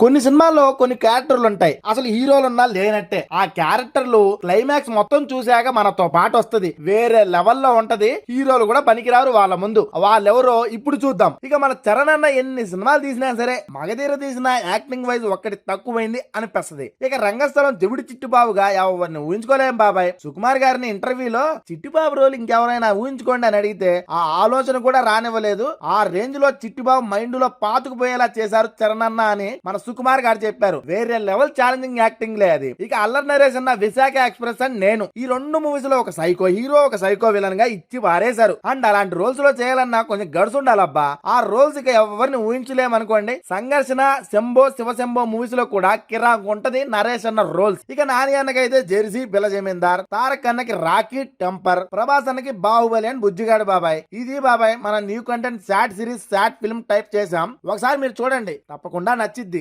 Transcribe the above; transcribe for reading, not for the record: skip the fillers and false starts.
కొన్ని సినిమాల్లో కొన్ని క్యారెక్టర్లు ఉంటాయి, అసలు హీరోలు ఉన్నా లేనట్టే. ఆ క్యారెక్టర్లు క్లైమాక్స్ మొత్తం చూశాక మనతో పాటు వస్తది, వేరే లెవెల్లో ఉంటది. హీరోలు కూడా పనికిరారు వాళ్ళ ముందు. వాళ్ళెవరో ఇప్పుడు చూద్దాం. ఇక మన చరణ్ అన్న ఎన్ని సినిమాలు తీసినా సరే మగధీర తీసిన యాక్టింగ్ వైజ్ ఒక్కటి తక్కువైంది అనిపిస్తది. ఇక రంగస్థలం చెవిడి చిట్టుబాబుగా ఎవరిని ఊహించుకోలేం బాబాయ్. సుకుమార్ గారిని ఇంటర్వ్యూలో చిట్టుబాబు రోల్ ఇంకెవరైనా ఊహించుకోండి అని అడిగితే ఆ ఆలోచన కూడా రానివ్వలేదు. ఆ రేంజ్ లో చిట్టుబాబు మైండ్ లో పాతుకుపోయేలా చేశారు చరణ్ అన్న అని మన సుకుమార్ గారు చెప్పారు. వేరే లెవెల్ ఛాలెంజింగ్ యాక్టింగ్ లే అది. ఇక అల్లరి నరేష్ అన్న విశాఖ ఎక్స్ప్రెస్ అని నేను ఈ రెండు మూవీస్ లో ఒక సైకో హీరో ఒక సైకో విలన్ గా ఇచ్చి పారేశారు. అండ్ అలాంటి రోల్స్ లో చేయాలన్నా కొంచెం గడుసు ఉండాలబ్బా. ఆ రోల్స్ ఇక ఎవరిని ఊహించలేమనుకోండి. సంఘర్షణ, శంభో శివశంభో మూవీస్ లో కూడా కిరాక్ ఉంటది నరేష్ అన్న రోల్స్. ఇక నాని అన్నకైతే జెర్సీ పిల్ల జమీందార్, తారక్ అన్నకి రాకీ టెంపర్, ప్రభాస్ అన్నకి బాహుబలి అని బుజ్జిగాడు బాబాయ్. ఇది బాబాయ్ మన new content SAT series SAT film type చేసాం. ఒకసారి మీరు చూడండి, తప్పకుండా నచ్చిద్ది.